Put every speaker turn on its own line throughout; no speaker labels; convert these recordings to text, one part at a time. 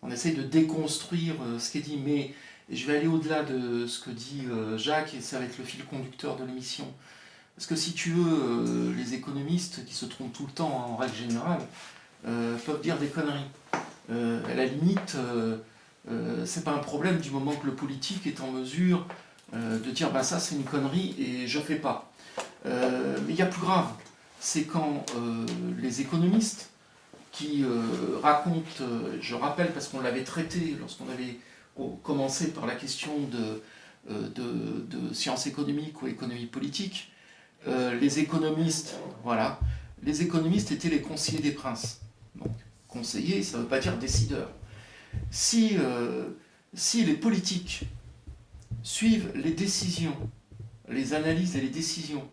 on essaye de déconstruire ce qui est dit, mais je vais aller au-delà de ce que dit Jacques, et ça va être le fil conducteur de l'émission. Parce que si tu veux, les économistes qui se trompent tout le temps en règle générale peuvent dire des conneries. À la limite, c'est pas un problème du moment que le politique est en mesure de dire bah ça c'est une connerie et je fais pas. Mais il y a plus grave, c'est quand les économistes qui racontent, je rappelle parce qu'on l'avait traité lorsqu'on avait commencé par la question de sciences économiques ou économie politique, les économistes, voilà, les économistes étaient les conseillers des princes. Donc, conseillers, ça ne veut pas dire décideurs. Si les politiques suivent les décisions, les analyses et les décisions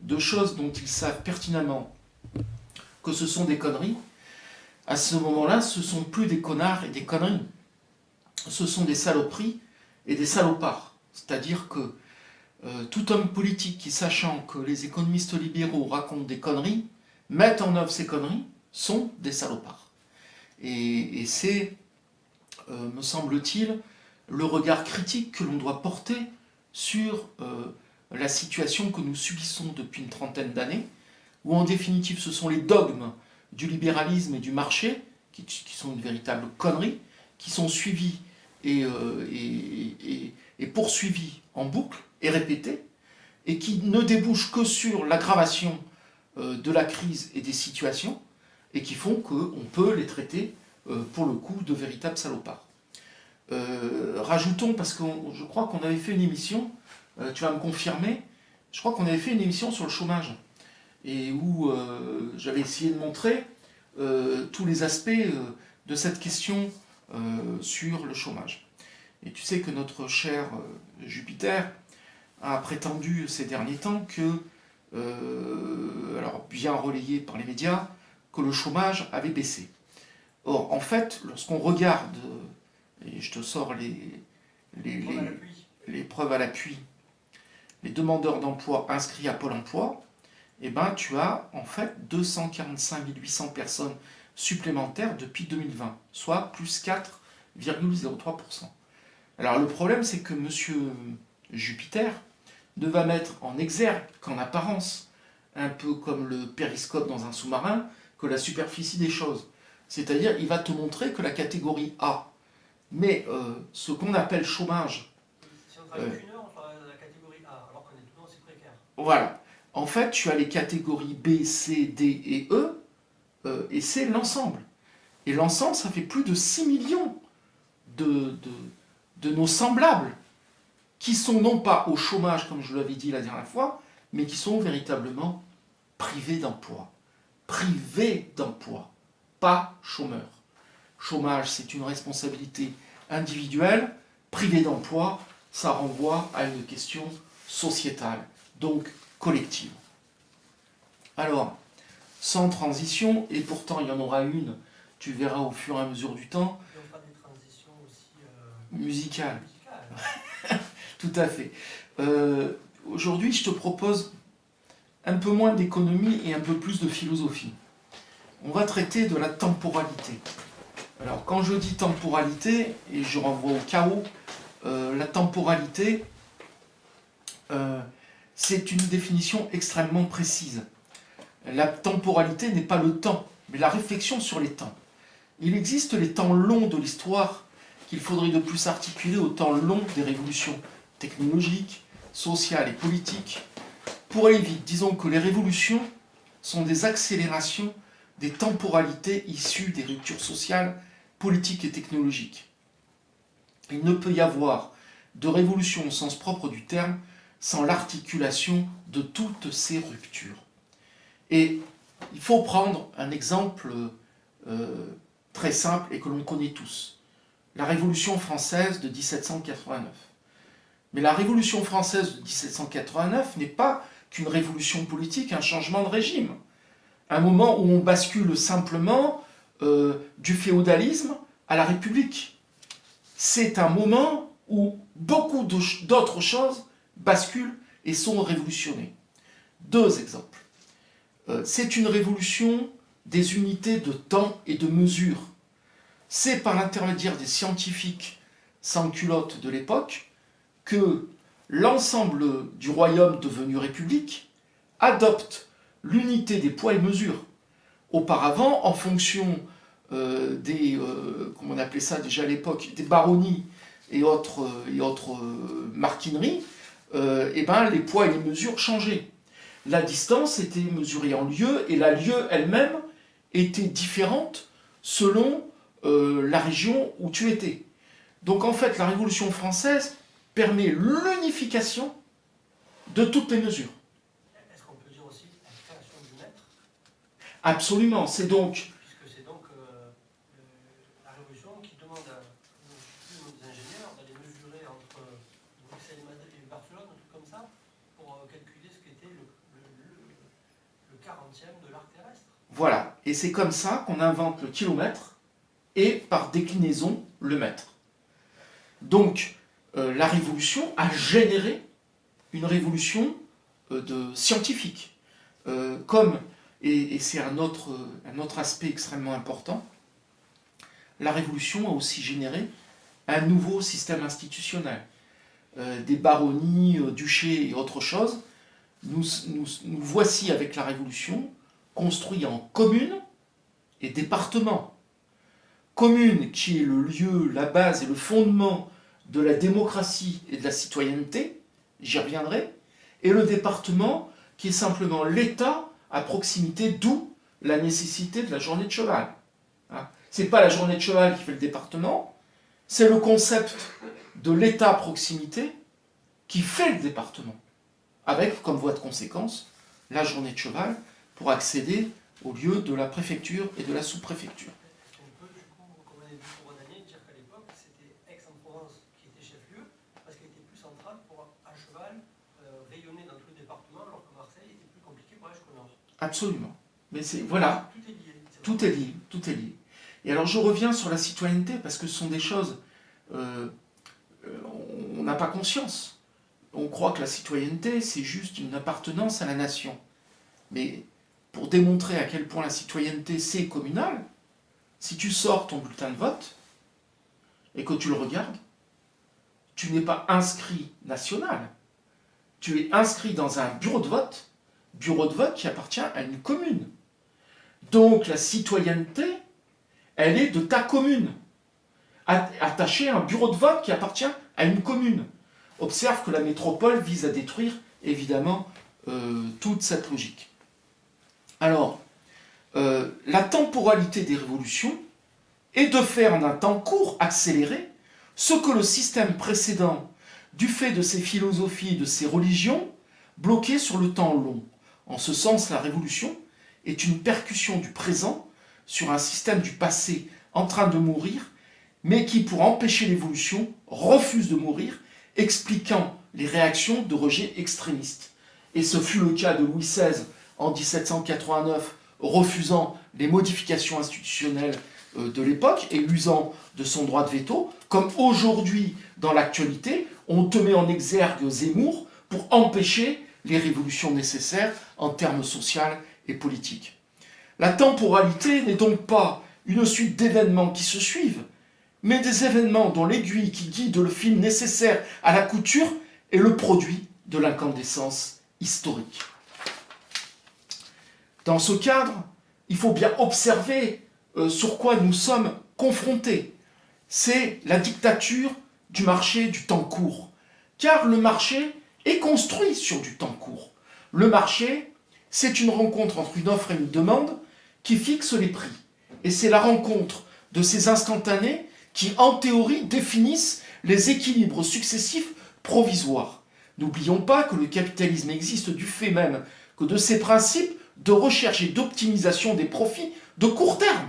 de choses dont ils savent pertinemment que ce sont des conneries, à ce moment-là, ce ne sont plus des connards et des conneries. Ce sont des saloperies et des salopards. C'est-à-dire que tout homme politique qui, sachant que les économistes libéraux racontent des conneries, mettent en œuvre ces conneries, sont des salopards. Et c'est, me semble-t-il, le regard critique que l'on doit porter sur la situation que nous subissons depuis une trentaine d'années, où en définitive ce sont les dogmes du libéralisme et du marché, qui sont une véritable connerie, qui sont suivis et poursuivis en boucle et répétés, et qui ne débouchent que sur l'aggravation de la crise et des situations, et qui font qu'on peut les traiter, pour le coup, de véritables salopards. Rajoutons, parce que je crois qu'on avait fait une émission, tu vas me confirmer, je crois qu'on avait fait une émission sur le chômage, et où j'avais essayé de montrer tous les aspects de cette question sur le chômage. Et tu sais que notre cher Jupiter a prétendu ces derniers temps que, alors bien relayé par les médias, que le chômage avait baissé. Or, en fait, lorsqu'on regarde, et je te sors les preuves à l'appui, les demandeurs d'emploi inscrits à Pôle emploi, eh ben, tu as en fait 245 800 personnes supplémentaires depuis 2020, soit plus 4,03%. Alors le problème, c'est que M. Jupiter ne va mettre en exergue qu'en apparence, un peu comme le périscope dans un sous-marin, que la superficie des choses. C'est-à-dire, il va te montrer que la catégorie A, mais ce qu'on appelle chômage...
Si on travaille qu'une heure, on fera la catégorie A, alors qu'on est tout le temps aussi précaire.
Voilà. En fait, tu as les catégories B, C, D et E, et c'est l'ensemble. Et l'ensemble, ça fait plus de 6 millions de nos semblables, qui sont non pas au chômage, comme je l'avais dit la dernière fois, mais qui sont véritablement privés d'emploi. Privés d'emploi, pas chômeurs. Chômage, c'est une responsabilité individuelle. Privé d'emploi, ça renvoie à une question sociétale, donc collective. Alors, sans transition, et pourtant il y en aura une, tu verras au fur et à mesure du temps.
Et on fera des transitions aussi
musicales. Tout à fait. Aujourd'hui, je te propose un peu moins d'économie et un peu plus de philosophie. On va traiter de la temporalité. Alors, quand je dis temporalité, et je renvoie au chaos, la temporalité, c'est une définition extrêmement précise. La temporalité n'est pas le temps, mais la réflexion sur les temps. Il existe les temps longs de l'histoire qu'il faudrait de plus articuler au temps long des révolutions technologiques, sociales et politiques. Pour aller vite, disons que les révolutions sont des accélérations des temporalités issues des ruptures sociales, politiques et technologiques. Il ne peut y avoir de révolution au sens propre du terme sans l'articulation de toutes ces ruptures. Et il faut prendre un exemple très simple et que l'on connaît tous. La Révolution française de 1789. Mais la Révolution française de 1789 n'est pas qu'une révolution politique, un changement de régime. Un moment où on bascule simplement du féodalisme à la République. C'est un moment où beaucoup d'autres choses basculent et sont révolutionnées. Deux exemples. C'est une révolution des unités de temps et de mesure. c'est par l'intermédiaire des scientifiques sans culottes de l'époque que l'ensemble du royaume devenu république adopte l'unité des poids et mesures. Auparavant, en fonction comment on appelait ça déjà à l'époque, des baronnies et autres marquineries, les poids et les mesures changeaient. La distance était mesurée en lieues et la lieue elle-même était différente selon la région où tu étais. Donc en fait, la Révolution française permet l'unification de toutes les mesures.
Est-ce qu'on peut dire aussi la création du mètre?
Absolument, c'est donc...
Puisque c'est donc la Révolution qui demande à nos ingénieurs d'aller mesurer entre Bruxelles et Barcelone, un truc comme ça, pour calculer ce qu'était le 40e de l'arc terrestre.
Voilà, et c'est comme ça qu'on invente le kilomètre et par déclinaison le mètre. Donc la Révolution a généré une révolution de scientifique. Et c'est un autre aspect extrêmement important, la Révolution a aussi généré un nouveau système institutionnel. Des baronnies, duchés et autre chose, nous voici avec la Révolution construits en communes et départements. Commune qui est le lieu, la base et le fondement de la démocratie et de la citoyenneté, j'y reviendrai, et le département qui est simplement l'État à proximité, d'où la nécessité de la journée de cheval. Ce n'est pas la journée de cheval qui fait le département, c'est le concept de l'État à proximité qui fait le département, avec comme voie de conséquence la journée de cheval pour accéder au lieu de la préfecture et de la sous-préfecture.
On peut, du coup, comme on a dit pour Rodanier, dire qu'à l'époque, c'était Aix-en-Provence qui était chef-lieu, parce qu'elle était plus centrale pour, à cheval, rayonner dans tout le département, alors que Marseille était plus compliqué pour aller jusqu'au nord.
Absolument. Mais c'est, voilà,
Tout est lié.
tout est lié, tout est lié. Et alors je reviens sur la citoyenneté, parce que ce sont des choses, on n'a pas conscience. On croit que la citoyenneté, c'est juste une appartenance à la nation. Mais pour démontrer à quel point la citoyenneté, c'est communal, si tu sors ton bulletin de vote et que tu le regardes, tu n'es pas inscrit national. Tu es inscrit dans un bureau de vote qui appartient à une commune. Donc la citoyenneté, elle est de ta commune, attachée à un bureau de vote qui appartient à une commune. Observe que la métropole vise à détruire, évidemment, toute cette logique. Alors, la temporalité des révolutions est de faire en un temps court, accéléré, ce que le système précédent, du fait de ses philosophies et de ses religions, bloquait sur le temps long. En ce sens, la révolution est une percussion du présent sur un système du passé en train de mourir, mais qui, pour empêcher l'évolution, refuse de mourir, expliquant les réactions de rejet extrémistes. Et ce fut le cas de Louis XVI en 1789, refusant les modifications institutionnelles de l'époque et usant de son droit de veto, comme aujourd'hui, dans l'actualité, on te met en exergue Zemmour pour empêcher les révolutions nécessaires en termes sociaux et politiques. La temporalité n'est donc pas une suite d'événements qui se suivent, mais des événements dont l'aiguille qui guide le fil nécessaire à la couture est le produit de l'incandescence historique. Dans ce cadre, il faut bien observer sur quoi nous sommes confrontés. C'est la dictature du marché du temps court. Car le marché est construit sur du temps court. Le marché, c'est une rencontre entre une offre et une demande qui fixe les prix. Et c'est la rencontre de ces instantanés qui, en théorie, définissent les équilibres successifs provisoires. N'oublions pas que le capitalisme existe du fait même que de ses principes de recherche et d'optimisation des profits de court terme.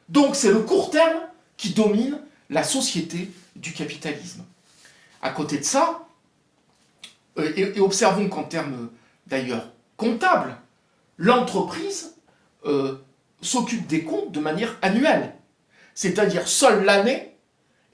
Donc c'est le court terme qui domine la société du capitalisme. À côté de ça, et observons qu'en termes d'ailleurs comptables, l'entreprise s'occupe des comptes de manière annuelle. C'est-à-dire seule l'année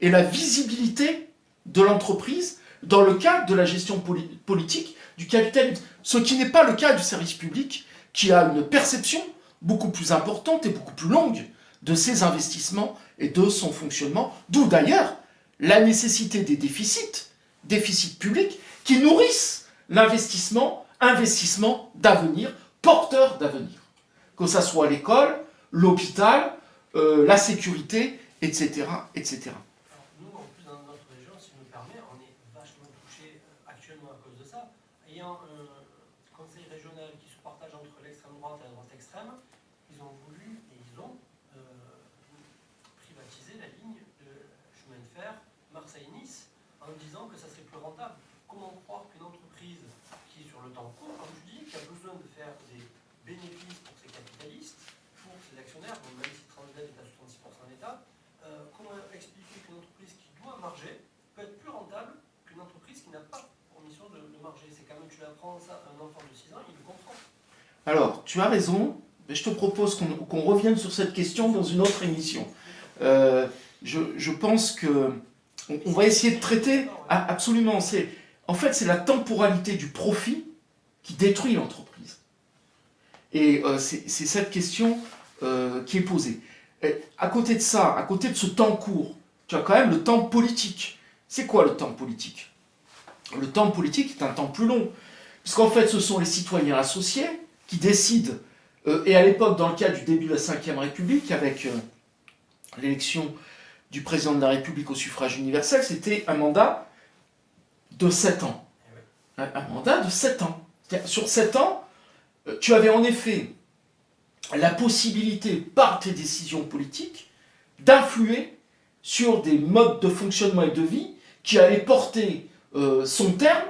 et la visibilité de l'entreprise dans le cadre de la gestion politique du capitalisme. Ce qui n'est pas le cas du service public qui a une perception beaucoup plus importante et beaucoup plus longue de ses investissements et de son fonctionnement, d'où d'ailleurs la nécessité des déficits publics, qui nourrissent l'investissement, investissement d'avenir, porteur d'avenir. Que ça soit l'école, l'hôpital, la sécurité, etc., etc.
Alors, nous, en plus, dans notre région, si je me permets, on est vachement touché actuellement à cause de ça. Ayant un conseil régional qui se partage entre l'extrême droite et la droite extrême, ils ont voulu et ils ont privatisé la ligne de chemin de fer Marseille-Nice en disant que ça serait plus rentable. Comment croire qu'une entreprise qui est sur le temps court, comme tu dis, qui a besoin de faire des bénéfices pour ses capitalistes, pour ses actionnaires, donc même si Transdev est à 66% d'État, comment expliquer qu'une entreprise qui doit marger peut être plus rentable qu'une entreprise qui n'a pas pour mission de marger? C'est quand même, tu l'apprends ça à un enfant de 6 ans, il le comprend.
Alors, tu as raison, mais je te propose qu'on revienne sur cette question dans une autre émission. Je pense que on va essayer de traiter... Absolument, en fait, c'est la temporalité du profit qui détruit l'entreprise. Et c'est cette question qui est posée. Et à côté de ça, à côté de ce temps court, tu as quand même le temps politique. C'est quoi le temps politique? Le temps politique est un temps plus long, puisqu'en fait, ce sont les citoyens associés qui décident, et à l'époque, dans le cas du début de la Ve République, avec l'élection du président de la République au suffrage universel, c'était un mandat de 7 ans. Un mandat de 7 ans. Sur 7 ans, tu avais en effet la possibilité, par tes décisions politiques, d'influer sur des modes de fonctionnement et de vie qui allaient porter son terme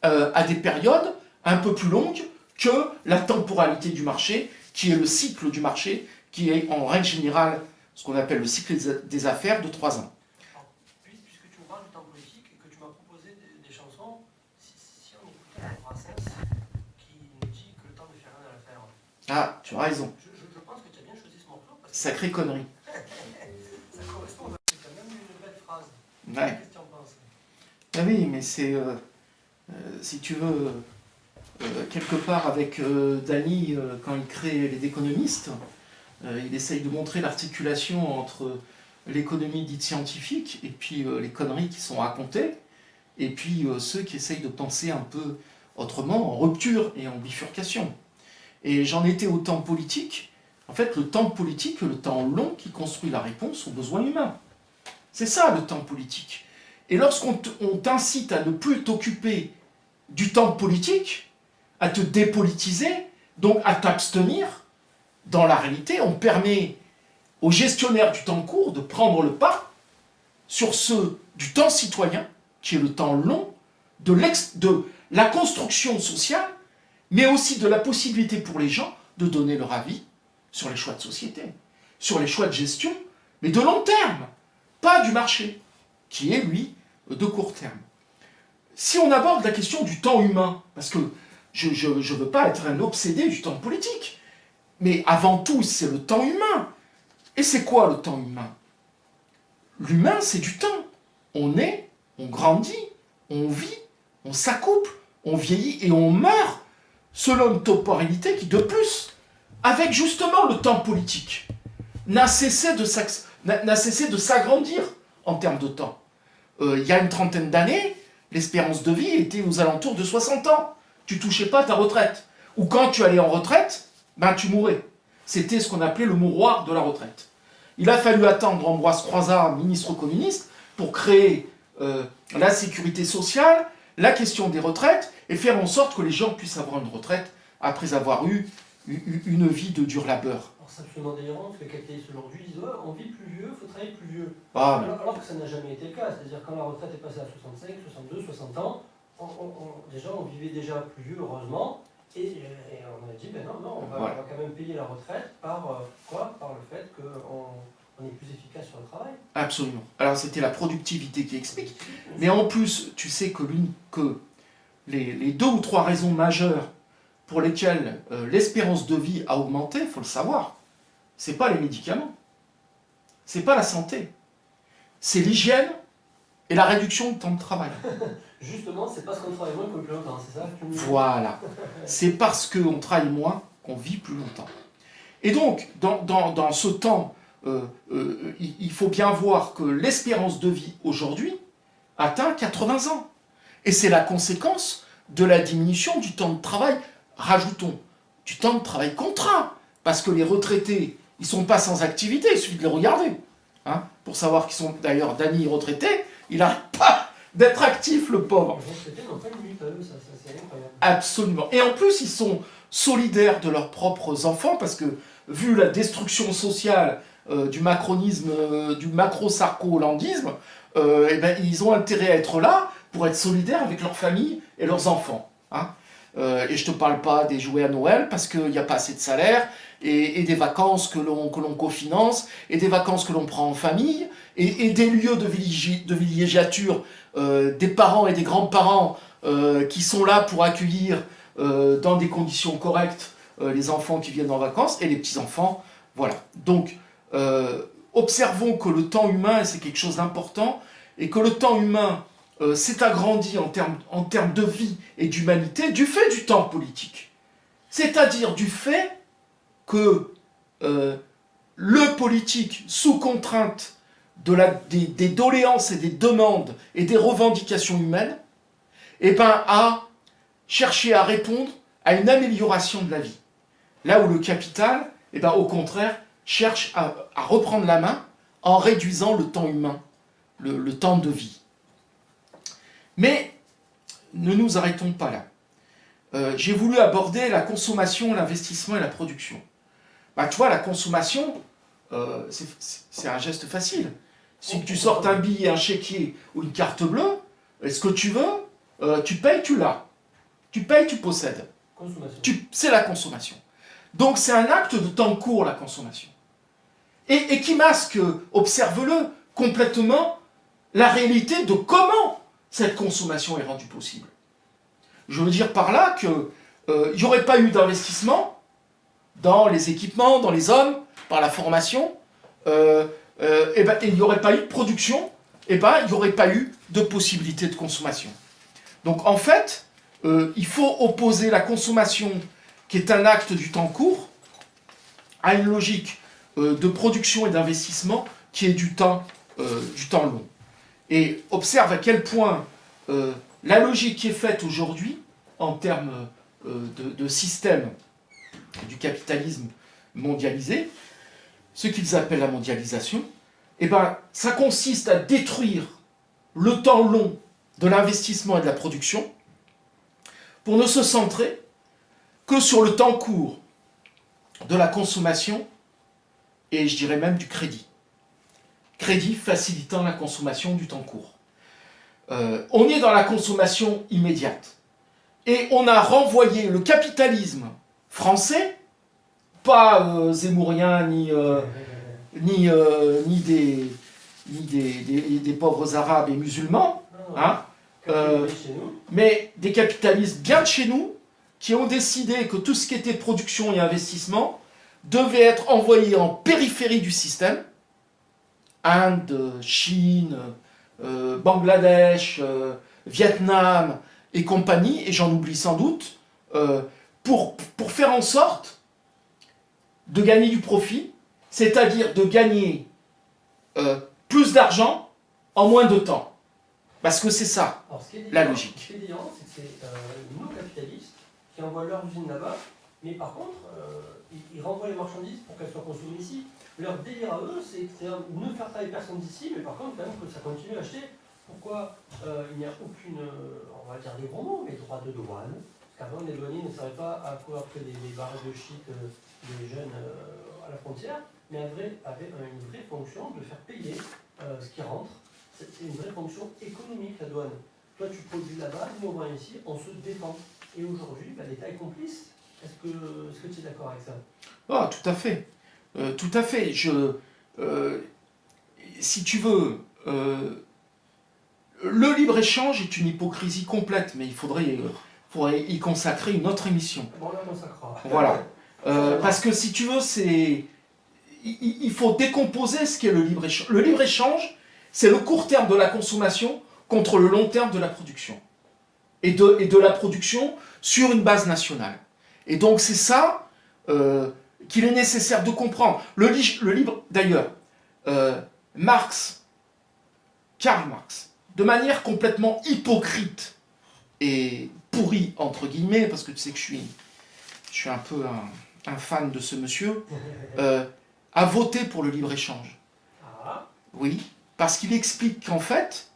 à des périodes un peu plus longues que la temporalité du marché, qui est le cycle du marché, qui est en règle générale ce qu'on appelle le cycle des affaires de 3 ans.
Puisque tu me parles du temps politique et que tu m'as proposé des chansons, si on écoutait Brassens qui nous dit que le temps ne fait rien à l'affaire.
Ah, tu as raison.
Je pense que tu as bien choisi ce morceau. Parce que
Sacrée connerie.
ça correspond. C'est quand même une belle phrase.
Ouais.
Qu'est-ce que tu en penses?
Ah oui, mais c'est, si tu veux, quelque part avec Dany, quand il crée Les Économistes, il essaye de montrer l'articulation entre l'économie dite scientifique et puis les conneries qui sont racontées, et puis ceux qui essayent de penser un peu autrement, en rupture et en bifurcation. Et j'en étais au temps politique. En fait, le temps politique, le temps long qui construit la réponse aux besoins humains. C'est ça le temps politique. Et lorsqu'on t'incite à ne plus t'occuper du temps politique, à te dépolitiser, donc à t'abstenir, dans la réalité, on permet aux gestionnaires du temps court de prendre le pas sur ceux du temps citoyen, qui est le temps long, de la construction sociale, mais aussi de la possibilité pour les gens de donner leur avis sur les choix de société, sur les choix de gestion, mais de long terme, pas du marché, qui est, lui, de court terme. Si on aborde la question du temps humain, parce que je ne veux pas être un obsédé du temps politique, mais avant tout, c'est le temps humain. Et c'est quoi le temps humain? L'humain, c'est du temps. On naît, on grandit, on vit, on s'accouple, on vieillit et on meurt selon une temporalité qui, de plus, avec justement le temps politique, n'a cessé de s'agrandir en termes de temps. Il y a une trentaine d'années, l'espérance de vie était aux alentours de 60 ans. Tu touchais pas ta retraite. Ou quand tu allais en retraite, ben tu mourais. C'était ce qu'on appelait le mouroir de la retraite. Il a fallu attendre Ambroise Croizat, ministre communiste, pour créer la sécurité sociale, la question des retraites, et faire en sorte que les gens puissent avoir une retraite après avoir eu une vie de dur labeur.
Alors c'est absolument délirant, parce que les capitalistes aujourd'hui disent ouais, on vit plus vieux, il faut travailler plus vieux.
Ah,
Alors que ça n'a jamais été le cas. C'est-à-dire quand la retraite est passée à 65, 62, 60 ans, déjà on vivait déjà plus vieux, heureusement. Et on a dit, ben non, on va quand même payer la retraite par quoi? Par le fait qu'on est plus efficace sur le travail.
Absolument. Alors c'était la productivité qui explique. Mais en plus, tu sais que les 2 ou 3 raisons majeures pour lesquelles l'espérance de vie a augmenté, il faut le savoir, c'est pas les médicaments, c'est pas la santé, c'est l'hygiène et la réduction de temps de travail.
Justement, c'est parce qu'on travaille moins qu'on vit plus longtemps, c'est ça que tu me dis?
Voilà. C'est parce qu'on travaille moins qu'on vit plus longtemps. Et donc, dans ce temps il faut bien voir que l'espérance de vie aujourd'hui atteint 80 ans. Et c'est la conséquence de la diminution du temps de travail, rajoutons, du temps de travail contraint. Parce que les retraités, ils ne sont pas sans activité, il suffit de les regarder. Hein, pour savoir qu'ils sont, d'ailleurs, Dany est retraité, il n'arrête pas d'être actif, le pauvre.
Les retraités n'ont pas une limite à eux, ça c'est incroyable.
Absolument. Et en plus, ils sont solidaires de leurs propres enfants, parce que, vu la destruction sociale du macronisme, du macro-sarko-hollandisme, eh ben, ils ont intérêt à être là pour être solidaires avec leur famille et leurs enfants. Hein. Et je ne te parle pas des jouets à Noël, parce qu'il n'y a pas assez de salaire, et des vacances que l'on cofinance, et des vacances que l'on prend en famille, et des lieux de villégiature des parents et des grands-parents qui sont là pour accueillir dans des conditions correctes les enfants qui viennent en vacances, et les petits-enfants, voilà. Donc, observons que le temps humain, c'est quelque chose d'important, et que le temps humain s'est agrandi en termes de vie et d'humanité du fait du temps politique. C'est-à-dire du fait que le politique, sous contrainte des doléances et des demandes et des revendications humaines, eh ben, a cherché à répondre à une amélioration de la vie. Là où le capital, eh ben, au contraire, cherche à reprendre la main en réduisant le temps humain, le temps de vie. Mais ne nous arrêtons pas là. J'ai voulu aborder la consommation, l'investissement et la production. Bah, tu vois, la consommation, c'est un geste facile. Si tu sortes un billet, un chéquier ou une carte bleue, est-ce que tu veux, tu payes, tu l'as. Tu payes, tu possèdes. C'est la consommation. Donc c'est un acte de temps court, la consommation. Et qui masque, observe-le, complètement la réalité de comment cette consommation est rendue possible. Je veux dire par là qu'il n'y aurait pas eu d'investissement dans les équipements, dans les hommes, par la formation, et il n'y aurait pas eu de production, il n'y aurait pas eu de possibilité de consommation. Donc en fait, il faut opposer la consommation, qui est un acte du temps court, à une logique de production et d'investissement qui est du temps long. Et observe à quel point la logique qui est faite aujourd'hui, en termes de système du capitalisme mondialisé, ce qu'ils appellent la mondialisation, eh ben, ça consiste à détruire le temps long de l'investissement et de la production pour ne se centrer que sur le temps court de la consommation et je dirais même du crédit. Crédit facilitant la consommation du temps court. On est dans la consommation immédiate. Et on a renvoyé le capitalisme français, pas zémourien ni des pauvres arabes et musulmans, hein, mais des capitalistes bien de chez nous, qui ont décidé que tout ce qui était production et investissement devait être envoyé en périphérie du système, Inde, Chine, Bangladesh, Vietnam et compagnie, et j'en oublie sans doute, pour faire en sorte de gagner du profit, c'est-à-dire de gagner plus d'argent en moins de temps. Parce que c'est ça, la logique.
Ce qui est différent, c'est que c'est nos capitalistes qui envoient leurs usines là-bas, mais par contre, ils renvoient les marchandises pour qu'elles soient consommées ici. Leur délire à eux, c'est ne faire travailler personne d'ici, mais par contre, quand même, que ça continue à acheter. Pourquoi il n'y a aucune, on va dire des gros mots, mais droits de douane? Parce qu'avant, les douaniers ne savaient pas à quoi après les barrages de shit des jeunes à la frontière, mais avaient une vraie fonction de faire payer ce qui rentre. C'est une vraie fonction économique, la douane. Toi, tu produis là-bas, nous on vend ici, on se défend. Et aujourd'hui, l'État est complice. Est-ce que tu es d'accord avec ça?
Ah, tout à fait. Tout à fait. Si tu veux, le libre-échange est une hypocrisie complète, mais il faudrait y consacrer une autre émission.
Bon, là, on consacrera.
Voilà. Parce que si tu veux, il faut décomposer ce qu'est le libre-échange. Le libre-échange, c'est le court terme de la consommation contre le long terme de la production. Et de la production sur une base nationale. Et donc c'est ça qu'il est nécessaire de comprendre. Le libre, d'ailleurs, Karl Marx, de manière complètement hypocrite et pourrie, entre guillemets, parce que tu sais que je suis un peu un fan de ce monsieur, a voté pour le libre-échange.
Ah,
Oui, parce qu'il explique qu'en fait,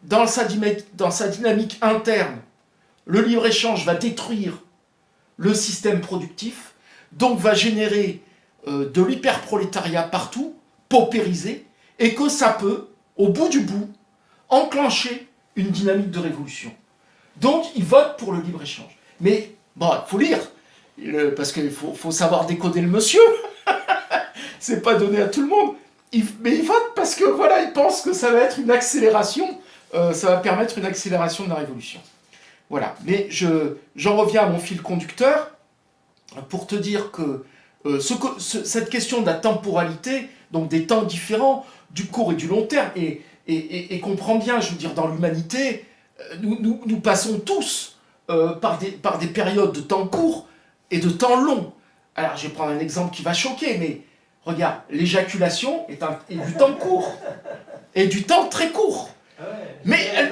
dans sa dynamique interne, le libre-échange va détruire le système productif, donc va générer de l'hyperprolétariat partout, paupérisé, et que ça peut, au bout du bout, enclencher une dynamique de révolution. Donc, il vote pour le libre-échange. Mais, bon, il faut lire, parce qu'il faut savoir décoder le monsieur. C'est pas donné à tout le monde. Mais il vote parce que, voilà, il pense que ça va être une accélération, ça va permettre une accélération de la révolution. Voilà. Mais j'en reviens à mon fil conducteur pour te dire que cette question de la temporalité, donc des temps différents, du court et du long terme, et comprends bien, je veux dire, dans l'humanité, nous passons tous par des périodes de temps court et de temps long. Alors, je vais prendre un exemple qui va choquer, mais regarde, l'éjaculation est du temps court, et du temps très court.
ouais,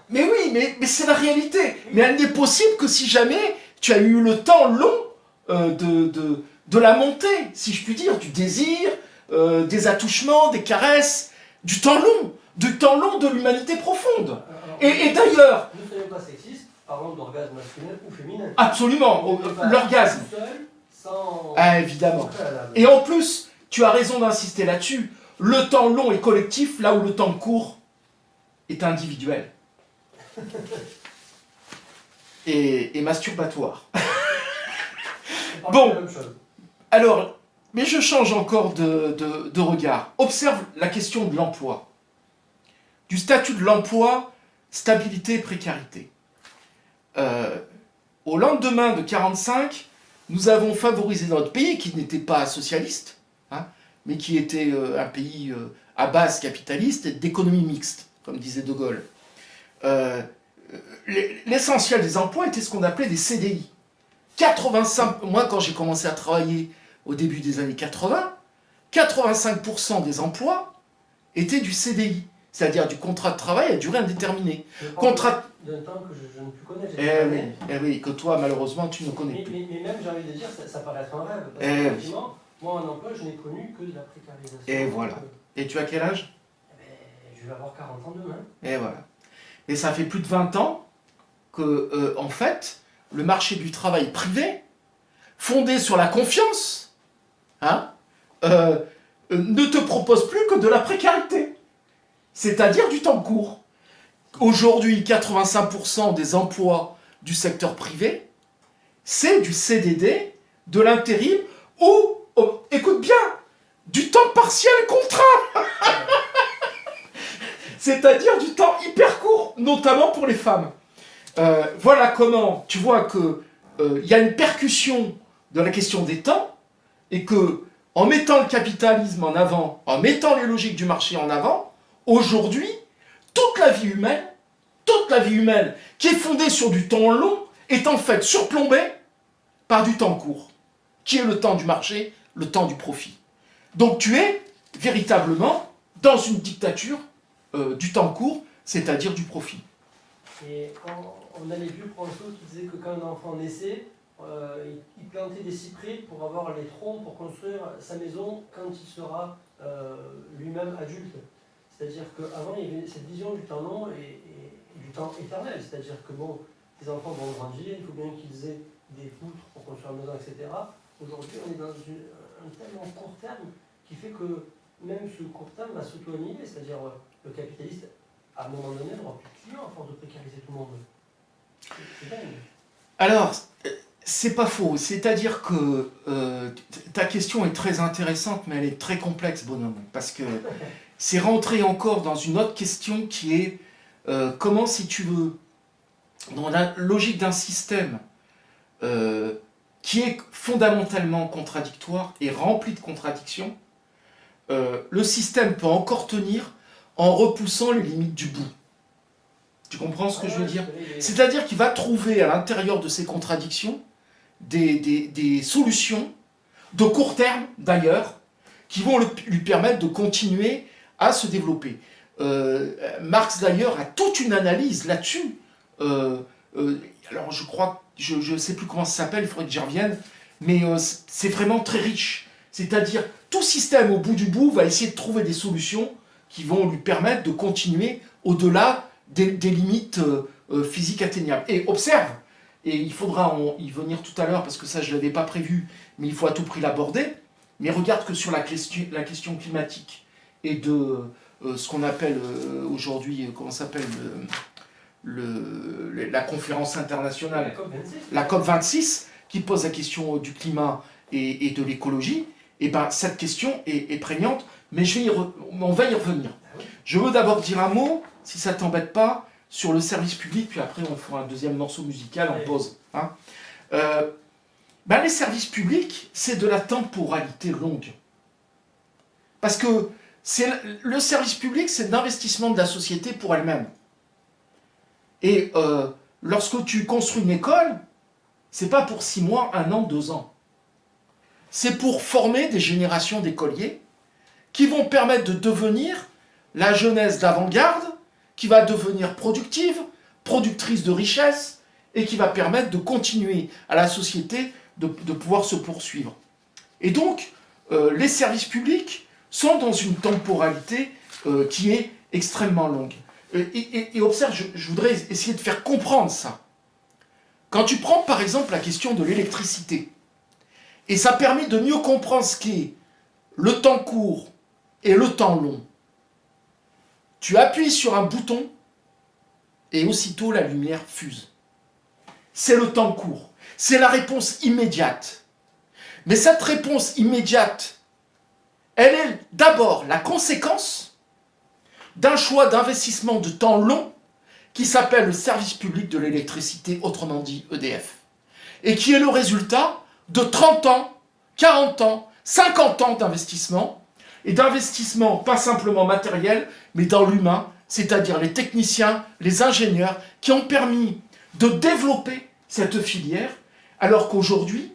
Mais oui, mais c'est la réalité. Mais elle n'est possible que si jamais tu as eu le temps long de la montée, si je puis dire, du désir, des attouchements, des caresses, du temps long de l'humanité profonde. Et d'ailleurs...
Ne soyons pas sexistes, parlons d'orgasme masculin ou féminin.
Absolument, l'orgasme.
Seul, sans...
Ah, évidemment. Et en plus, tu as raison d'insister là-dessus, le temps long est collectif, là où le temps court est individuel. Et masturbatoire. Bon, alors, mais je change encore de regard. Observe la question de l'emploi. Du statut de l'emploi, stabilité et précarité. Au lendemain de 1945, nous avons favorisé notre pays, qui n'était pas socialiste, hein, mais qui était un pays à base capitaliste et d'économie mixte, comme disait De Gaulle. L'essentiel des emplois était ce qu'on appelait des CDI. 85, moi, quand j'ai commencé à travailler au début des années 80, 85% des emplois étaient du CDI, c'est-à-dire du contrat de travail à durée indéterminée. Contrat
d'un temps que je ne plus connais.
Oui, que toi, malheureusement, tu ne connais plus.
Mais même, j'ai envie de dire, ça paraît être un rêve. Parce qu'effectivement, moi, en emploi, je n'ai connu que de la précarisation.
Et voilà. Et tu as quel âge?
Je vais avoir 40 ans demain.
Et voilà. Et ça fait plus de 20 ans que, en fait, le marché du travail privé, fondé sur la confiance, hein, ne te propose plus que de la précarité, c'est-à-dire du temps court. Aujourd'hui, 85% des emplois du secteur privé, c'est du CDD, de l'intérim ou, écoute bien, du temps partiel contraint. C'est-à-dire du temps hyper court, notamment pour les femmes. Voilà comment tu vois que y a une percussion de la question des temps, et que en mettant le capitalisme en avant, en mettant les logiques du marché en avant, aujourd'hui, toute la vie humaine qui est fondée sur du temps long est en fait surplombée par du temps court, qui est le temps du marché, le temps du profit. Donc tu es véritablement dans une dictature du temps court, c'est-à-dire du profit.
Et on a les vieux provençaux qui disaient que quand un enfant naissait, il plantait des cyprès pour avoir les troncs pour construire sa maison quand il sera lui-même adulte. C'est-à-dire qu'avant, il y avait cette vision du temps long et du temps éternel. C'est-à-dire que bon, les enfants vont grandir, il faut bien qu'ils aient des poutres pour construire une maison, etc. Aujourd'hui, on est dans un tellement court terme qui fait que même ce court terme va s'auto-annihiler. C'est-à-dire le capitaliste, à un moment donné, n'aura plus de clients à force de précariser tout le monde. C'est dingue.
Alors, c'est pas faux. C'est-à-dire que ta question est très intéressante, mais elle est très complexe, bonhomme. Parce que c'est rentrer encore dans une autre question qui est comment, si tu veux, dans la logique d'un système qui est fondamentalement contradictoire et rempli de contradictions, le système peut encore tenir en repoussant les limites du bout. Tu comprends ce que je veux dire? C'est-à-dire qu'il va trouver à l'intérieur de ces contradictions des solutions, de court terme d'ailleurs, qui vont lui permettre de continuer à se développer. Marx d'ailleurs a toute une analyse là-dessus. Alors je crois, je ne sais plus comment ça s'appelle, il faudrait que j'y revienne, mais c'est vraiment très riche. C'est-à-dire, tout système au bout du bout va essayer de trouver des solutions qui vont lui permettre de continuer au-delà des limites physiques atteignables. Et observe, et il faudra y venir tout à l'heure, parce que ça je ne l'avais pas prévu, mais il faut à tout prix l'aborder, mais regarde que sur la question climatique et de ce qu'on appelle aujourd'hui, comment s'appelle la conférence internationale, la COP26, qui pose la question du climat et de l'écologie, et ben cette question est prégnante, mais on va y revenir. Je veux d'abord dire un mot, si ça ne t'embête pas, sur le service public, puis après on fera un deuxième morceau musical en pause. Hein. Les services publics, c'est de la temporalité longue. Parce que le service public, c'est l'investissement de la société pour elle-même. Et lorsque tu construis une école, c'est pas pour 6 mois, 1 an, 2 ans. C'est pour former des générations d'écoliers qui vont permettre de devenir la jeunesse d'avant-garde, qui va devenir productive, productrice de richesse, et qui va permettre de continuer à la société de pouvoir se poursuivre. Et donc, les services publics sont dans une temporalité qui est extrêmement longue. Et observe, je voudrais essayer de faire comprendre ça. Quand tu prends par exemple la question de l'électricité, et ça permet de mieux comprendre ce qu'est le temps court et le temps long, tu appuies sur un bouton et aussitôt la lumière fuse. C'est le temps court, c'est la réponse immédiate. Mais cette réponse immédiate, elle est d'abord la conséquence d'un choix d'investissement de temps long qui s'appelle le service public de l'électricité, autrement dit EDF, et qui est le résultat de 30 ans, 40 ans, 50 ans d'investissement, et d'investissement pas simplement matériel, mais dans l'humain, c'est-à-dire les techniciens, les ingénieurs, qui ont permis de développer cette filière, alors qu'aujourd'hui,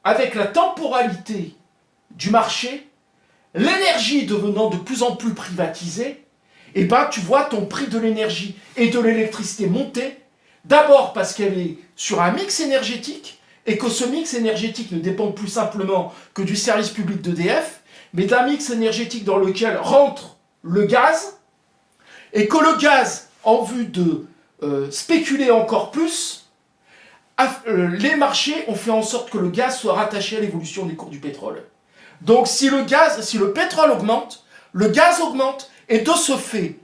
avec la temporalité du marché, l'énergie devenant de plus en plus privatisée, et ben tu vois ton prix de l'énergie et de l'électricité monter, d'abord parce qu'elle est sur un mix énergétique, et que ce mix énergétique ne dépend plus simplement que du service public d'EDF, mais d'un mix énergétique dans lequel rentre le gaz, et que le gaz, en vue de spéculer encore plus, les marchés ont fait en sorte que le gaz soit rattaché à l'évolution des cours du pétrole. Donc si le pétrole augmente, le gaz augmente, et de ce fait,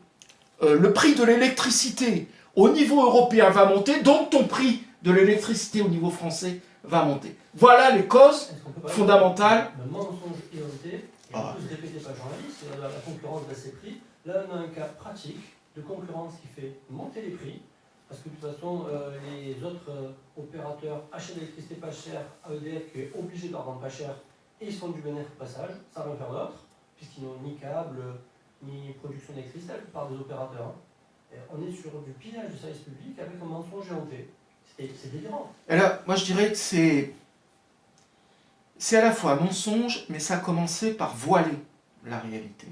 le prix de l'électricité au niveau européen va monter, donc ton prix de l'électricité au niveau français va monter. Voilà les causes fondamentales.
Le mensonge éhonté, et en plus répété par le journaliste, c'est la concurrence baisse les prix. Là, on a un cas pratique de concurrence qui fait monter les prix, parce que de toute façon, les autres opérateurs achètent de l'électricité pas chère à EDF, qui est obligé de leur vendre pas cher, et ils se font du bénéfice au passage, ça va en faire d'autres, puisqu'ils n'ont ni câble, ni production d'électricité, la plupart des opérateurs. Et on est sur du pillage du service public avec un mensonge éhonté. C'est délirant.
Et là, moi je dirais que c'est à la fois un mensonge, mais ça a commencé par voiler la réalité.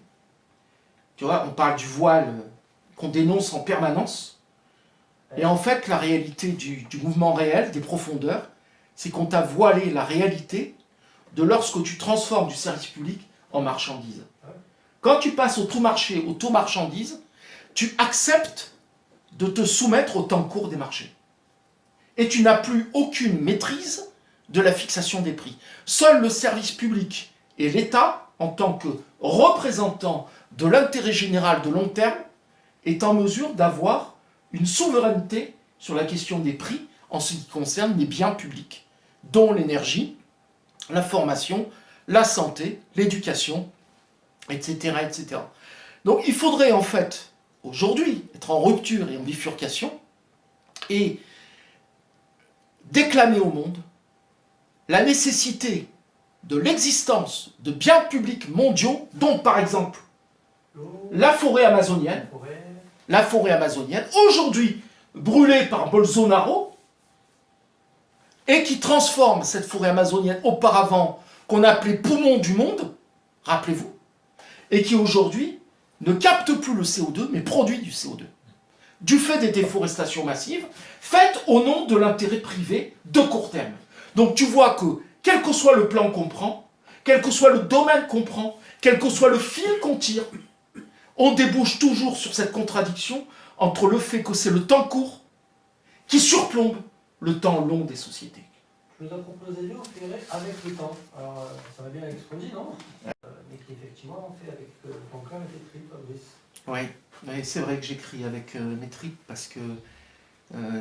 Tu vois, on parle du voile qu'on dénonce en permanence, et en fait la réalité du mouvement réel, des profondeurs, c'est qu'on t'a voilé la réalité de lorsque tu transformes du service public en marchandise. Quand tu passes au tout marché, au tout marchandise, tu acceptes de te soumettre au temps court des marchés. Et tu n'as plus aucune maîtrise de la fixation des prix. Seul le service public et l'État, en tant que représentant de l'intérêt général de long terme, est en mesure d'avoir une souveraineté sur la question des prix en ce qui concerne les biens publics, dont l'énergie, la formation, la santé, l'éducation, etc., etc. Donc il faudrait en fait, aujourd'hui, être en rupture et en bifurcation, et déclamer au monde la nécessité de l'existence de biens publics mondiaux, dont par exemple la forêt amazonienne, aujourd'hui brûlée par Bolsonaro, et qui transforme cette forêt amazonienne auparavant qu'on appelait poumon du monde, rappelez-vous, et qui aujourd'hui ne capte plus le CO2, mais produit du CO2. Du fait des déforestations massives, faites au nom de l'intérêt privé de court terme. Donc tu vois que, quel que soit le plan qu'on prend, quel que soit le domaine qu'on prend, quel que soit le fil qu'on tire, on débouche toujours sur cette contradiction entre le fait que c'est le temps court qui surplombe le temps long des sociétés.
Je vous ai proposé de faire avec le temps. Alors, ça va bien avec ce qu'on dit, non mais qui effectivement, on fait avec ton cœur et tes tripes, Fabrice.
Oui, c'est vrai que j'écris avec mes tripes parce que,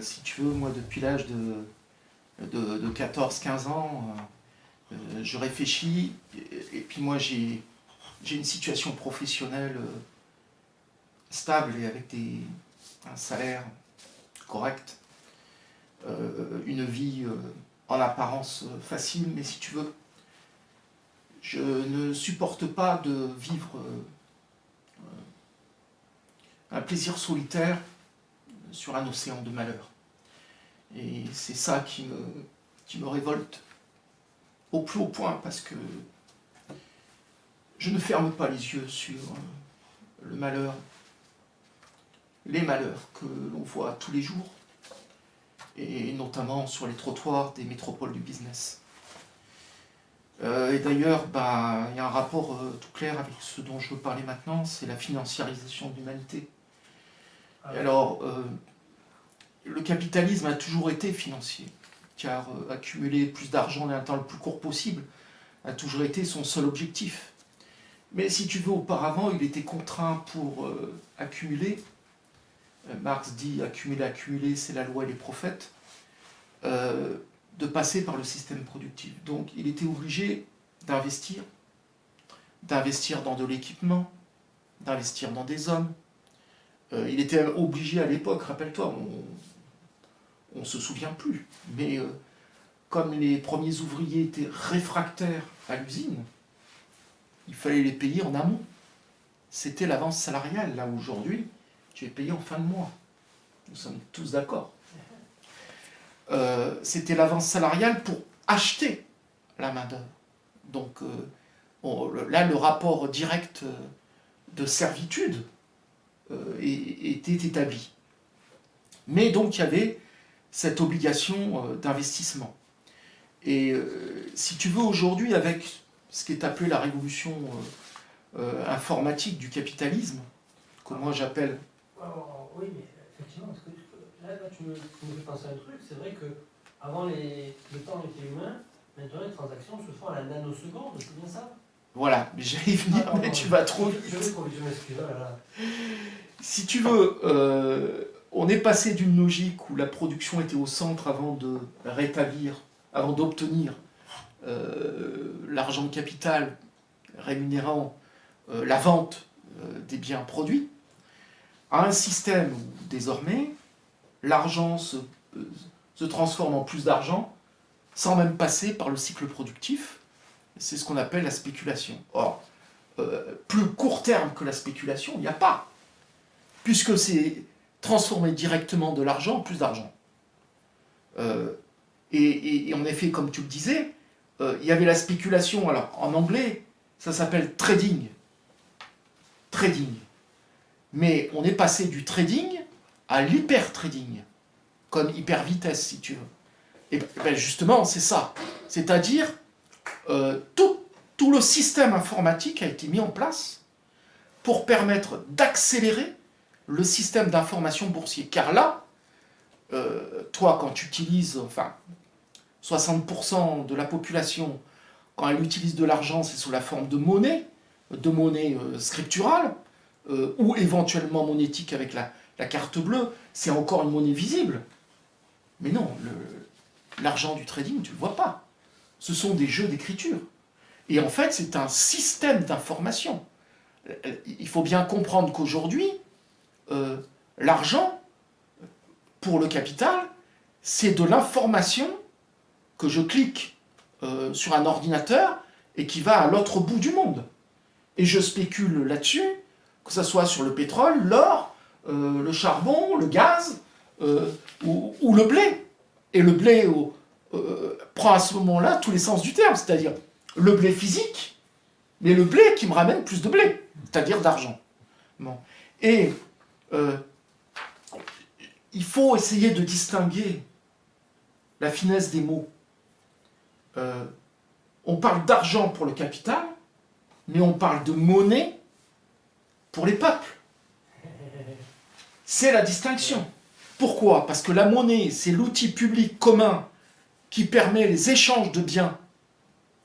si tu veux, moi, depuis l'âge de 14-15 ans, je réfléchis, et puis moi, j'ai une situation professionnelle stable et avec un salaire correct, une vie en apparence facile, mais si tu veux, je ne supporte pas de vivre un plaisir solitaire sur un océan de malheur. Et c'est ça qui me révolte au plus haut point, parce que je ne ferme pas les yeux sur le malheur, les malheurs que l'on voit tous les jours, et notamment sur les trottoirs des métropoles du business. Et d'ailleurs, il y a un rapport tout clair avec ce dont je veux parler maintenant, c'est la financiarisation de l'humanité. Et alors, le capitalisme a toujours été financier, car accumuler plus d'argent dans un temps le plus court possible a toujours été son seul objectif. Mais si tu veux, auparavant, il était contraint pour accumuler. Marx dit accumuler, c'est la loi et les prophètes, de passer par le système productif. Donc il était obligé d'investir dans de l'équipement, d'investir dans des hommes. Il était obligé à l'époque, rappelle-toi, on ne se souvient plus, mais comme les premiers ouvriers étaient réfractaires à l'usine, il fallait les payer en amont. C'était l'avance salariale. Là, aujourd'hui, tu es payé en fin de mois. Nous sommes tous d'accord. C'était l'avance salariale pour acheter la main-d'œuvre. Donc, là, le rapport direct de servitude était établi. Mais donc, il y avait cette obligation d'investissement. Et si tu veux, aujourd'hui, avec ce qui est appelé la révolution informatique du capitalisme, que moi j'appelle...
Oui, mais effectivement, parce que là tu me fais penser à un truc, c'est vrai qu'avant le temps était humain, maintenant les transactions se font à la nanoseconde, c'est bien ça?
Voilà, mais j'allais y venir, mais tu vas trop vite.
Je m'excuse, là.
Si tu veux, on est passé d'une logique où la production était au centre avant de rétablir, avant d'obtenir l'argent capital rémunérant la vente des biens produits, à un système où désormais l'argent se transforme en plus d'argent sans même passer par le cycle productif. C'est ce qu'on appelle la spéculation. Or, plus court terme que la spéculation, il n'y a pas, puisque c'est transformer directement de l'argent en plus d'argent. Et en effet, comme tu le disais, il y avait la spéculation, alors en anglais, ça s'appelle trading. Trading. Mais on est passé du trading à l'hyper-trading, comme hyper-vitesse, si tu veux. Et ben justement, c'est ça. C'est-à-dire, tout le système informatique a été mis en place pour permettre d'accélérer le système d'information boursier. Car là, toi, quand tu utilises, 60% de la population, quand elle utilise de l'argent, c'est sous la forme de monnaie scripturale, ou éventuellement monétique avec la carte bleue, c'est encore une monnaie visible. Mais non, l'argent du trading, tu ne le vois pas. Ce sont des jeux d'écriture. Et en fait, c'est un système d'information. Il faut bien comprendre qu'aujourd'hui, l'argent, pour le capital, c'est de l'information que je clique sur un ordinateur et qui va à l'autre bout du monde. Et je spécule là-dessus, que ce soit sur le pétrole, l'or, le charbon, le gaz ou le blé. Et le blé prend à ce moment-là tous les sens du terme, c'est-à-dire le blé physique, mais le blé qui me ramène plus de blé, c'est-à-dire d'argent. Bon. Et il faut essayer de distinguer la finesse des mots. On parle d'argent pour le capital, mais on parle de monnaie pour les peuples. C'est la distinction. Pourquoi? Parce que la monnaie, c'est l'outil public commun qui permet les échanges de biens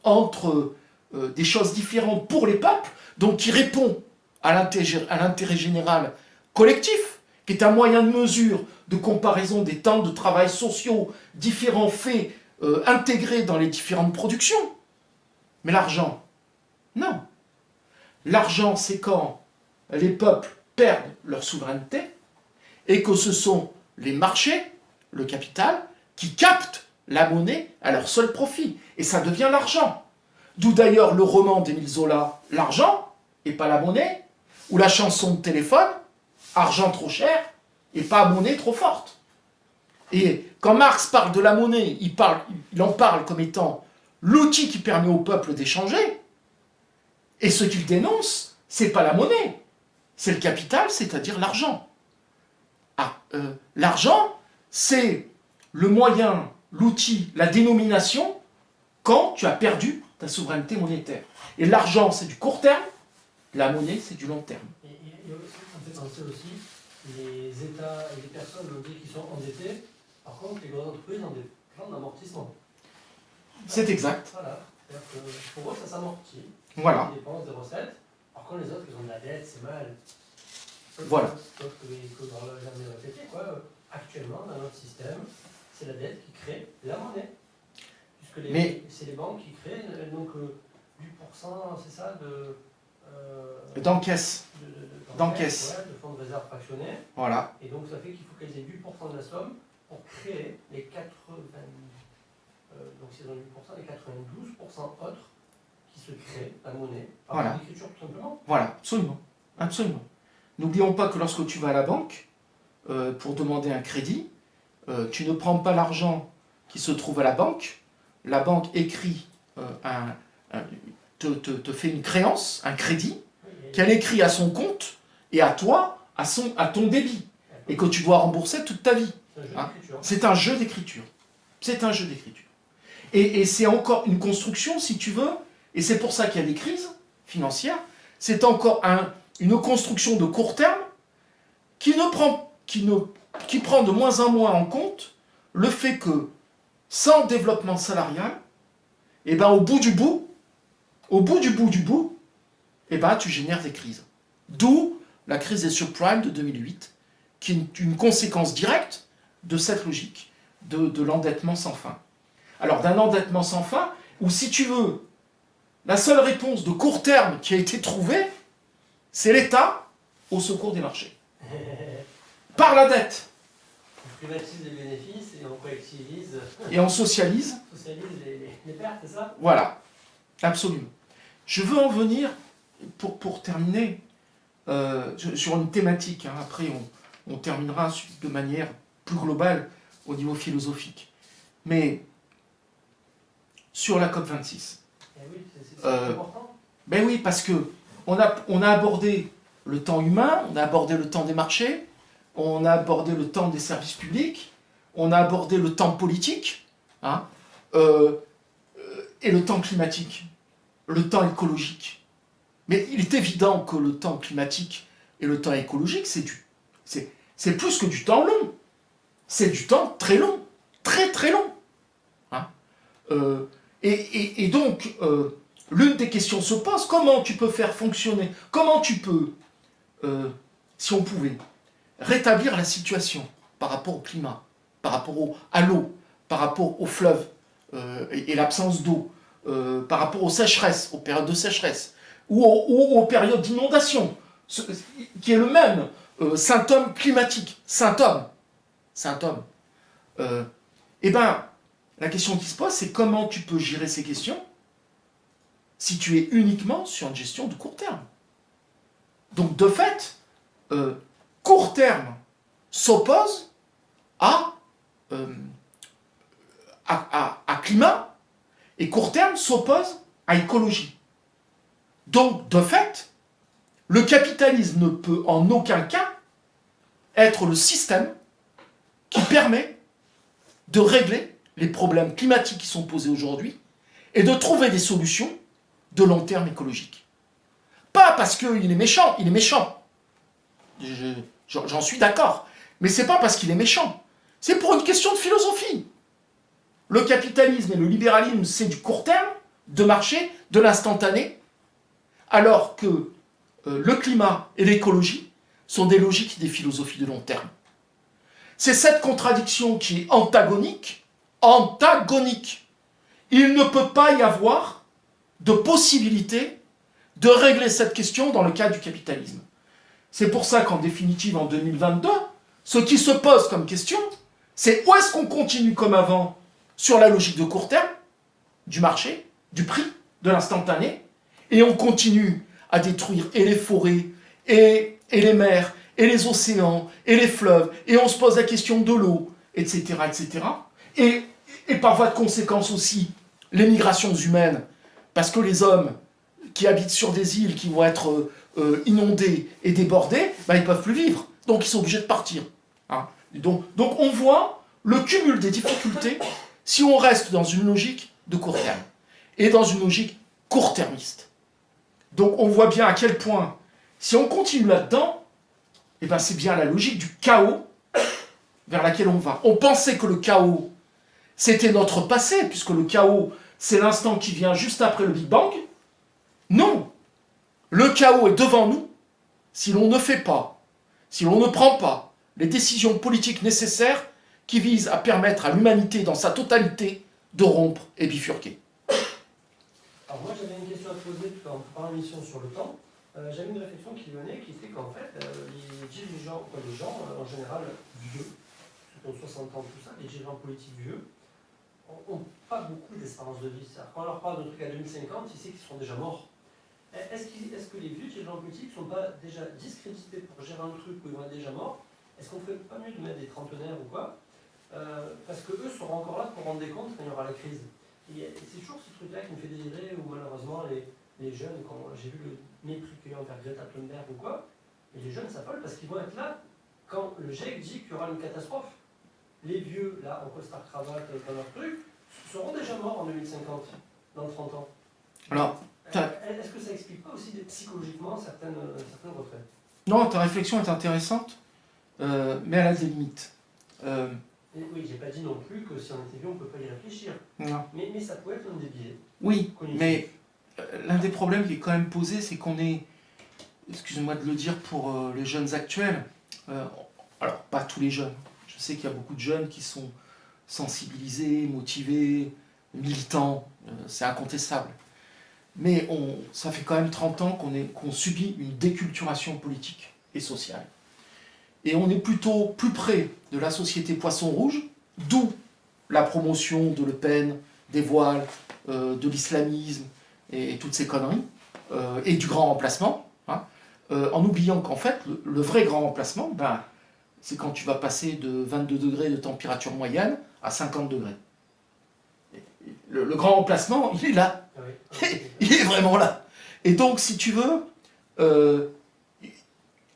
entre des choses différentes pour les peuples, donc qui répond à l'intérêt général collectif, qui est un moyen de mesure de comparaison des temps de travail sociaux différents faits, intégrés dans les différentes productions. Mais l'argent, non. L'argent, c'est quand les peuples perdent leur souveraineté et que ce sont les marchés, le capital, qui captent la monnaie à leur seul profit. Et ça devient l'argent. D'où d'ailleurs le roman d'Émile Zola, L'argent, et pas la monnaie, ou la chanson de téléphone, Argent trop cher, et pas monnaie trop forte. Et quand Marx parle de la monnaie, il en parle comme étant l'outil qui permet au peuple d'échanger. Et ce qu'il dénonce, c'est pas la monnaie, c'est le capital, c'est-à-dire l'argent. L'argent, c'est le moyen, l'outil, la dénomination quand tu as perdu ta souveraineté monétaire. Et l'argent, c'est du court terme, la monnaie, c'est du long terme.
Et ça me fait penser aussi, les États et les personnes qui sont endettées, par contre, les grandes entreprises ont des plans d'amortissement.
C'est exact.
Voilà. C'est-à-dire que pour eux, ça s'amortit.
Voilà.
Des dépenses, des recettes. Par contre, les autres, ils ont de la dette, c'est mal.
Voilà.
Sauf que, il faut jamais répéter, quoi. Actuellement, dans notre système, c'est la dette qui crée la monnaie. Puisque c'est les banques qui créent, donc, du pourcent, c'est ça,
d'encaisse. D'encaisse.
Ouais, de fonds de réserve fractionnés.
Voilà.
Et donc, ça fait qu'il faut qu'elles aient 8% de la somme pour créer les 80. Donc, s'ils ont 8%, les 92% autres qui se créent la monnaie par
voilà.
l'écriture, tout simplement.
Voilà, absolument. Absolument. N'oublions pas que lorsque tu vas à la banque pour demander un crédit, tu ne prends pas l'argent qui se trouve à la banque écrit, te fait une créance, un crédit, qu'elle écrit à son compte et à toi, à ton débit, et que tu dois rembourser toute ta vie. C'est un jeu d'écriture. C'est un jeu d'écriture. Et c'est encore une construction, si tu veux, et c'est pour ça qu'il y a des crises financières, c'est encore une construction de court terme qui prend de moins en moins en compte le fait que sans développement salarial, et ben au bout du bout, et ben tu génères des crises. D'où la crise des subprimes de 2008, qui est une conséquence directe de cette logique de l'endettement sans fin. Alors d'un endettement sans fin, où si tu veux, la seule réponse de court terme qui a été trouvée, c'est l'État au secours des marchés. Par la dette.
On privatise les bénéfices et on collectivise.
Et on socialise.
Les pertes, c'est ça?
Voilà, absolument. Je veux en venir, pour terminer, sur une thématique. Hein. Après, on terminera de manière plus globale au niveau philosophique. Mais sur la COP26.
Oui, c'est important.
Ben oui, parce que on a abordé le temps humain, on a abordé le temps des marchés, on a abordé le temps des services publics, on a abordé le temps politique, hein, et le temps climatique, le temps écologique. Mais il est évident que le temps climatique et le temps écologique, c'est plus que du temps long. C'est du temps très long, très très long. Hein. Et donc, l'une des questions se pose, comment tu peux faire fonctionner, comment tu peux, si on pouvait, rétablir la situation par rapport au climat, par rapport à l'eau, par rapport aux fleuves et l'absence d'eau, par rapport aux sécheresses, aux périodes de sécheresse, ou aux périodes d'inondation, qui est le même symptôme climatique, symptôme. Eh bien, la question qui se pose, c'est comment tu peux gérer ces questions si tu es uniquement sur une gestion de court terme. Donc, de fait, court terme s'oppose à climat, et court terme s'oppose à écologie.
Donc, de fait, le capitalisme ne peut en aucun cas être le système qui permet de régler les problèmes climatiques qui sont posés aujourd'hui et de trouver des solutions de long terme écologiques. Pas parce qu'il est méchant, il est méchant. J'en suis d'accord. Mais c'est pas parce qu'il est méchant. C'est pour une question de philosophie. Le capitalisme et le libéralisme, c'est du court terme, de marché, de l'instantané, alors que le climat et l'écologie sont des logiques, des philosophies de long terme. C'est cette contradiction qui est antagonique. Antagonique. Il ne peut pas y avoir de possibilité de régler cette question dans le cadre du capitalisme. C'est pour ça qu'en définitive, en 2022, ce qui se pose comme question, c'est où est-ce qu'on continue comme avant sur la logique de court terme, du marché, du prix, de l'instantané, et on continue à détruire et les forêts, et les mers, et les océans, et les fleuves, et on se pose la question de l'eau, etc., etc. Et par voie de conséquence aussi, les migrations humaines, parce que les hommes qui habitent sur des îles qui vont être inondées et débordées, ben, ils ne peuvent plus vivre, donc ils sont obligés de partir. Hein. Donc on voit le cumul des difficultés si on reste dans une logique de court terme, et dans une logique court-termiste. Donc on voit bien à quel point, si on continue là-dedans, eh ben c'est bien la logique du chaos vers laquelle on va. On pensait que le chaos, c'était notre passé, puisque le chaos, c'est l'instant qui vient juste après le Big Bang. Non, le chaos est devant nous si l'on ne fait pas, si l'on ne prend pas les décisions politiques nécessaires qui visent à permettre à l'humanité dans sa totalité de rompre et bifurquer.
Alors moi j'avais une question à te poser tout en préparant l'émission sur le temps. J'avais une réflexion qui venait, qui était qu'en fait, les dirigeants, les gens en général vieux, ceux qui ont 60 ans, tout ça, les dirigeants politiques vieux, n'ont pas beaucoup d'espérance de vie. Quand on leur parle d'un truc à 2050, ils savent qu'ils seront déjà morts. Est-ce que les vieux dirigeants politiques ne sont pas déjà discrédités pour gérer un truc où ils vont être déjà morts? Est-ce qu'on ne ferait pas mieux de mettre des trentenaires ou quoi? Parce qu'eux seront encore là pour rendre des comptes quand il y aura la crise. Et c'est toujours ce truc-là qui me fait délirer, où malheureusement les jeunes, quand j'ai vu le mépris qu'il y a envers Greta Thunberg ou quoi, et les jeunes s'affolent parce qu'ils vont être là quand le GIEC dit qu'il y aura une catastrophe. Les vieux, là, en costard-cravate, dans leur truc, seront déjà morts en 2050, dans 30 ans.
Alors,
est-ce que ça explique pas aussi psychologiquement certaines retraites?
Non, ta réflexion est intéressante, mais elle a des limites.
Et oui, j'ai pas dit non plus que si on était vieux, on ne peut pas y réfléchir.
Non.
Mais ça peut être l'un des biais.
Oui,
cognitifs.
mais l'un des problèmes qui est quand même posé, c'est qu'on est, excusez-moi de le dire pour les jeunes actuels, alors pas tous les jeunes, je sais qu'il y a beaucoup de jeunes qui sont sensibilisés, motivés, militants, c'est incontestable. Mais ça fait quand même 30 ans qu'on subit une déculturation politique et sociale. Et on est plutôt plus près de la société poisson rouge, d'où la promotion de Le Pen, des voiles, de l'islamisme et toutes ces conneries, et du grand remplacement, hein, en oubliant qu'en fait, le vrai grand remplacement, ben, c'est quand tu vas passer de 22 degrés de température moyenne à 50 degrés. Le grand remplacement, il est là. Il est vraiment là. Et donc, si tu veux,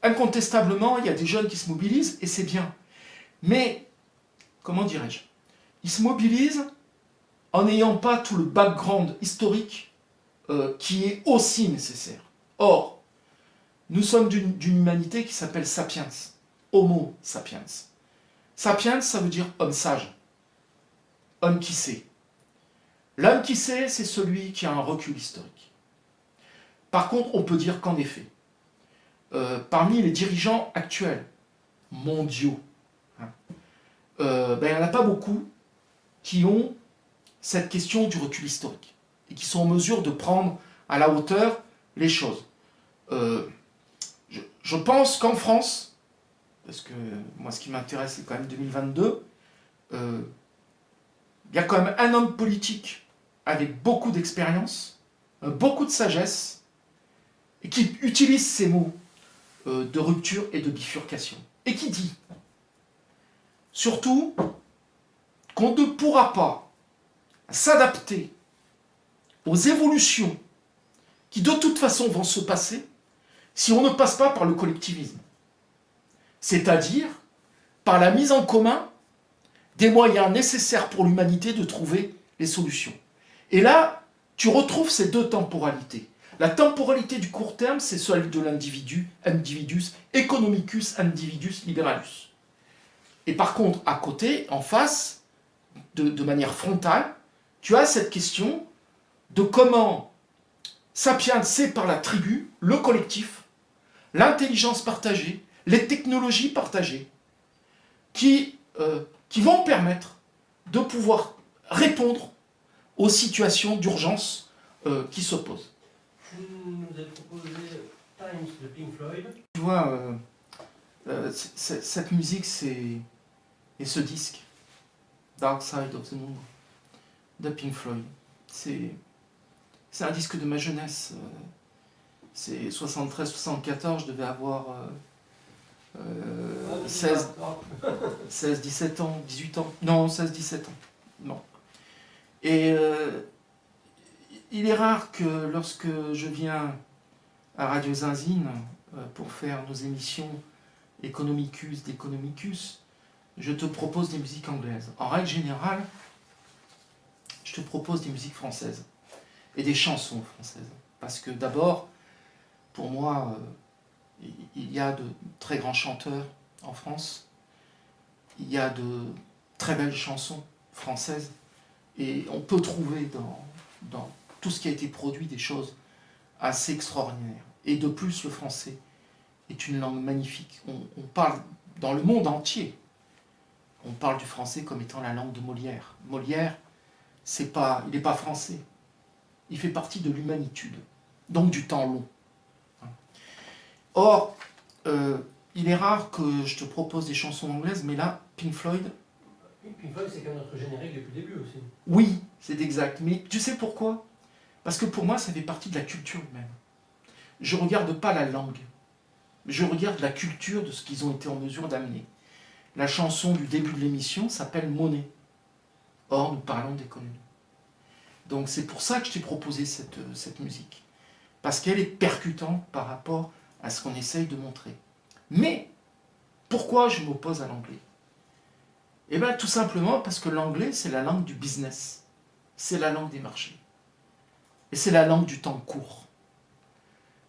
incontestablement, il y a des jeunes qui se mobilisent, et c'est bien. Mais, comment dirais-je, ils se mobilisent en n'ayant pas tout le background historique qui est aussi nécessaire. Or, nous sommes d'une humanité qui s'appelle sapiens, homo sapiens. Sapiens, ça veut dire homme sage, homme qui sait. L'homme qui sait, c'est celui qui a un recul historique. Par contre, on peut dire qu'en effet, parmi les dirigeants actuels, mondiaux, hein, il n'y en a pas beaucoup qui ont cette question du recul historique et qui sont en mesure de prendre à la hauteur les choses. Je pense qu'en France, parce que moi ce qui m'intéresse c'est quand même 2022, il y a quand même un homme politique avec beaucoup d'expérience, beaucoup de sagesse, et qui utilise ces mots de rupture et de bifurcation, et qui dit, surtout, qu'on ne pourra pas s'adapter aux évolutions qui de toute façon vont se passer si on ne passe pas par le collectivisme. C'est-à-dire par la mise en commun des moyens nécessaires pour l'humanité de trouver les solutions. Et là, tu retrouves ces deux temporalités. La temporalité du court terme, c'est celle de l'individu, individus economicus, individus liberalus. Et par contre, à côté, en face, de manière frontale, tu as cette question de comment Sapiens, c'est par la tribu, le collectif, l'intelligence partagée, les technologies partagées, qui vont permettre de pouvoir répondre aux situations d'urgence qui se posent.
Vous nous avez proposé Times de Pink Floyd.
Tu vois, cette musique, et ce disque, Dark Side of the Moon, de Pink Floyd, c'est un disque de ma jeunesse. C'est 73-74, je devais avoir 16, 17 ans, 18 ans. Non, 16, 17 ans. Non. Et il est rare que lorsque je viens à Radio Zinzine pour faire nos émissions Economicus, d'Economicus, je te propose des musiques anglaises. En règle générale, je te propose des musiques françaises et des chansons françaises. Parce que d'abord, pour moi, il y a de très grands chanteurs en France, il y a de très belles chansons françaises, et on peut trouver dans tout ce qui a été produit des choses assez extraordinaires. Et de plus, le français est une langue magnifique. On parle dans le monde entier, on parle du français comme étant la langue de Molière. Molière, il n'est pas français. Il fait partie de l'humanitude, donc du temps long. Or, il est rare que je te propose des chansons anglaises, mais là, Pink Floyd...
Pink Floyd, c'est quand même notre générique depuis le début aussi.
Oui, c'est exact. Mais tu sais pourquoi? Parce que pour moi, ça fait partie de la culture même. Je ne regarde pas la langue. Je regarde la culture de ce qu'ils ont été en mesure d'amener. La chanson du début de l'émission s'appelle Monnaie. Or, nous parlons d'économie. Donc c'est pour ça que je t'ai proposé cette musique. Parce qu'elle est percutante par rapport à ce qu'on essaye de montrer. Mais, pourquoi je m'oppose à l'anglais? Eh bien, tout simplement parce que l'anglais, c'est la langue du business. C'est la langue des marchés. Et c'est la langue du temps court.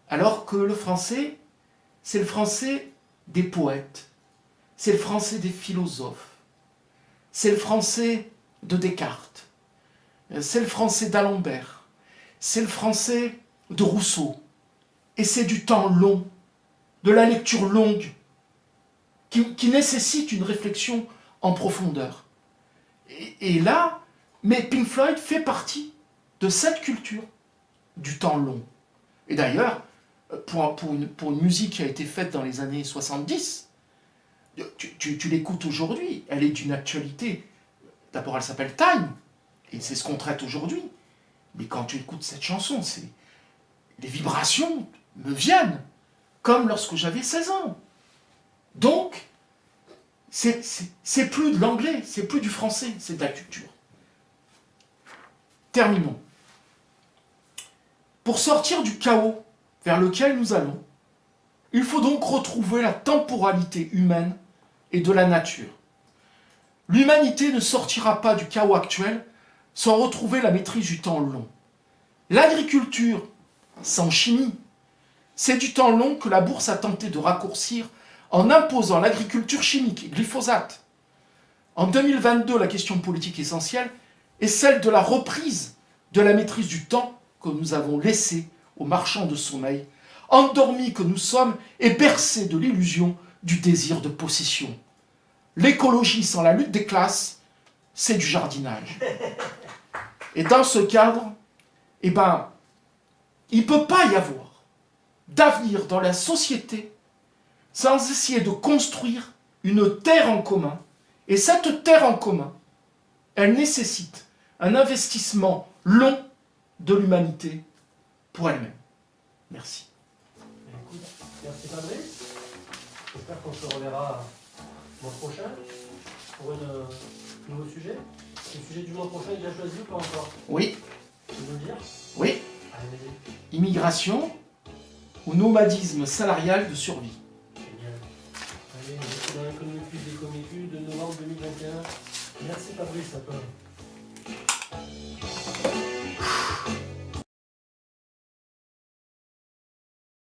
Alors que le français, c'est le français des poètes. C'est le français des philosophes. C'est le français de Descartes. C'est le français d'Alembert. C'est le français de Rousseau. Et c'est du temps long, de la lecture longue, qui nécessite une réflexion en profondeur. Et là, mais Pink Floyd fait partie de cette culture du temps long. Et d'ailleurs, pour une musique qui a été faite dans les années 70, tu l'écoutes aujourd'hui, elle est d'une actualité. D'abord, elle s'appelle Time, et c'est ce qu'on traite aujourd'hui. Mais quand tu écoutes cette chanson, les vibrations me viennent, comme lorsque j'avais 16 ans. Donc, c'est plus de l'anglais, c'est plus du français, c'est de la culture. Terminons. Pour sortir du chaos vers lequel nous allons, il faut donc retrouver la temporalité humaine et de la nature. L'humanité ne sortira pas du chaos actuel sans retrouver la maîtrise du temps long. L'agriculture, sans chimie, c'est du temps long que la bourse a tenté de raccourcir en imposant l'agriculture chimique, glyphosate. En 2022, la question politique essentielle est celle de la reprise de la maîtrise du temps que nous avons laissé aux marchands de sommeil, endormis que nous sommes et bercés de l'illusion du désir de possession. L'écologie sans la lutte des classes, c'est du jardinage. Et dans ce cadre, il ne peut pas y avoir d'avenir dans la société sans essayer de construire une terre en commun. Et cette terre en commun, elle nécessite un investissement long de l'humanité pour elle-même. Merci.
Écoute, merci Fabrice. J'espère qu'on se reverra le mois prochain pour un nouveau sujet. Le sujet du mois prochain est déjà choisi ou pas encore?
Oui,
Tu veux me dire?
oui.
Allez, vas-y.
immigration ou nomadisme salarial de survie.
Génial. Allez, on est dans l'économie plus de novembre 2021. Merci Fabrice, à toi.